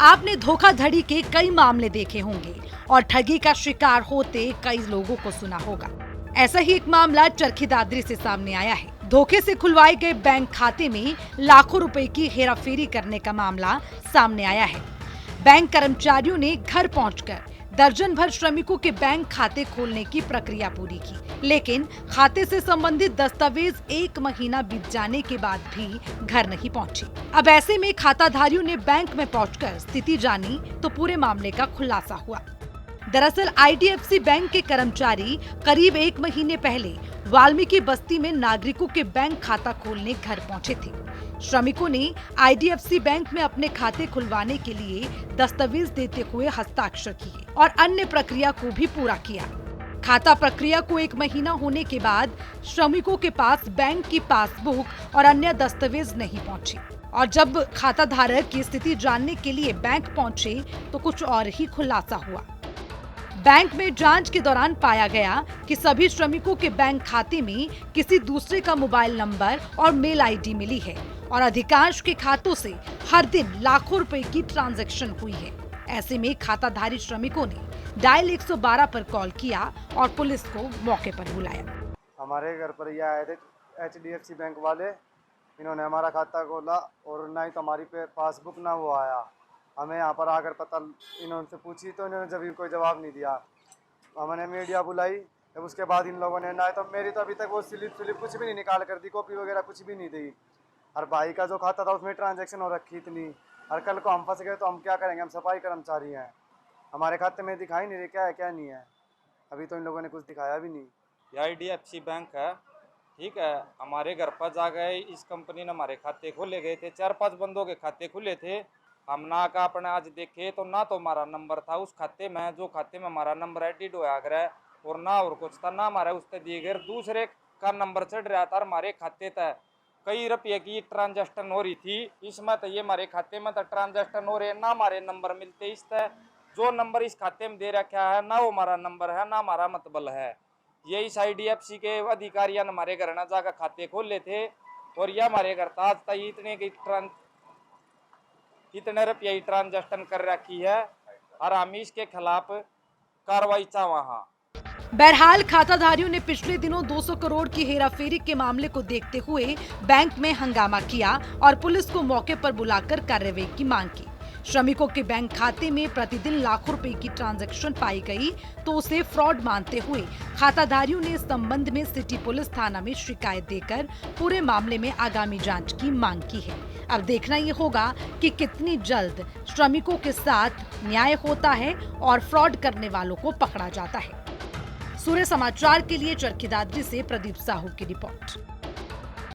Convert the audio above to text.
आपने धोखाधड़ी के कई मामले देखे होंगे और ठगी का शिकार होते कई लोगों को सुना होगा। ऐसा ही एक मामला चरखी दादरी से सामने आया है। धोखे से खुलवाए गए बैंक खाते में लाखों रुपए की हेराफेरी करने का मामला सामने आया है। बैंक कर्मचारियों ने घर पहुंचकर दर्जन भर श्रमिकों के बैंक खाते खोलने की प्रक्रिया पूरी की, लेकिन खाते से संबंधित दस्तावेज 1 महीना बीत जाने के बाद भी घर नहीं पहुंचे। अब ऐसे में खाताधारियों ने बैंक में पहुंचकर स्थिति जानी तो पूरे मामले का खुलासा हुआ। दरअसल IDFC बैंक के कर्मचारी करीब 1 महीने पहले वाल्मीकि बस्ती में नागरिकों के बैंक खाता खोलने घर पहुंचे थे। श्रमिकों ने IDFC बैंक में अपने खाते खुलवाने के लिए दस्तावेज देते हुए हस्ताक्षर किए और अन्य प्रक्रिया को भी पूरा किया। खाता प्रक्रिया को 1 महीना होने के बाद श्रमिकों के पास बैंक की पासबुक और अन्य दस्तावेज नहीं पहुंचे और जब खाता धारक की स्थिति जानने के लिए बैंक पहुंचे तो कुछ और ही खुलासा हुआ। बैंक में जांच के दौरान पाया गया कि सभी श्रमिकों के बैंक खाते में किसी दूसरे का मोबाइल नंबर और मेल ID मिली है और अधिकांश के खातों से हर दिन लाखों रुपए की ट्रांजैक्शन हुई है। ऐसे में खाताधारी श्रमिकों ने डायल 112 पर कॉल किया और पुलिस को मौके पर बुलाया। हमारे घर पर ये आए थे HDFC बैंक वाले। इन्होंने हमारा खाता खोला और ना ही तो हमारी पासबुक ना वो आया। हमें यहाँ पर आकर पता इन्होंने पूछी तो इन्होंने जब कोई जवाब नहीं दिया। हमने मीडिया बुलाई, जब उसके बाद इन लोगों ने ना तो मेरी तो अभी तक वो स्लिप कुछ भी नहीं निकाल कर दी, कॉपी वगैरह कुछ भी नहीं दी। और भाई का जो खाता था उसमें ट्रांजैक्शन हो रखी इतनी, और कल को हम फंस गए तो हम क्या करेंगे? हम सफाई कर्मचारी हैं, हमारे खाते में दिखाई नहीं रहे क्या है क्या नहीं है। अभी तो इन लोगों ने कुछ दिखाया भी नहीं। ये IDFC बैंक है, ठीक है। हमारे घर पर जा गए, इस कंपनी ने हमारे खाते खोले गए थे, 4-5 बंदों के खाते खुले थे। हम ना का अपने आज देखे तो ना तो हमारा नंबर था उस खाते में, जो खाते में हमारा नंबर एडिट होया करे, और ना और कुछ था, ना हमारे उससे दिए गए दूसरे का नंबर चढ़ रहा था। हमारे खाते तक कई रुपये की ट्रांजैक्शन हो रही थी, इसमें तो ये हमारे खाते में तो ट्रांजैक्शन हो रहे, ना हमारे नंबर मिलते। इस तरह जो नंबर इस खाते में दे रखा है ना वो हमारा नंबर है, ना हमारा मतबल है। ये इस IDFC के अधिकारियों ने हमारे घर न जाकर खाते खोले थे और यह हमारे घर था आज तक इतने रुपये ट्रांजैक्शन कर रखी है और हम इसके खिलाफ कार्रवाई चाहवा। बहरहाल खाताधारियों ने पिछले दिनों 200 करोड़ की हेराफेरी के मामले को देखते हुए बैंक में हंगामा किया और पुलिस को मौके पर बुलाकर कार्रवाई की मांग की। श्रमिकों के बैंक खाते में प्रतिदिन लाखों रुपए की ट्रांजैक्शन पाई गई तो उसे फ्रॉड मानते हुए खाताधारियों ने इस संबंध में सिटी पुलिस थाना में शिकायत देकर पूरे मामले में आगामी जांच की मांग की है। अब देखना ये होगा कि कितनी जल्द श्रमिकों के साथ न्याय होता है और फ्रॉड करने वालों को पकड़ा जाता है। सूर्य समाचार के लिए चरखी दादरी से प्रदीप साहू की रिपोर्ट।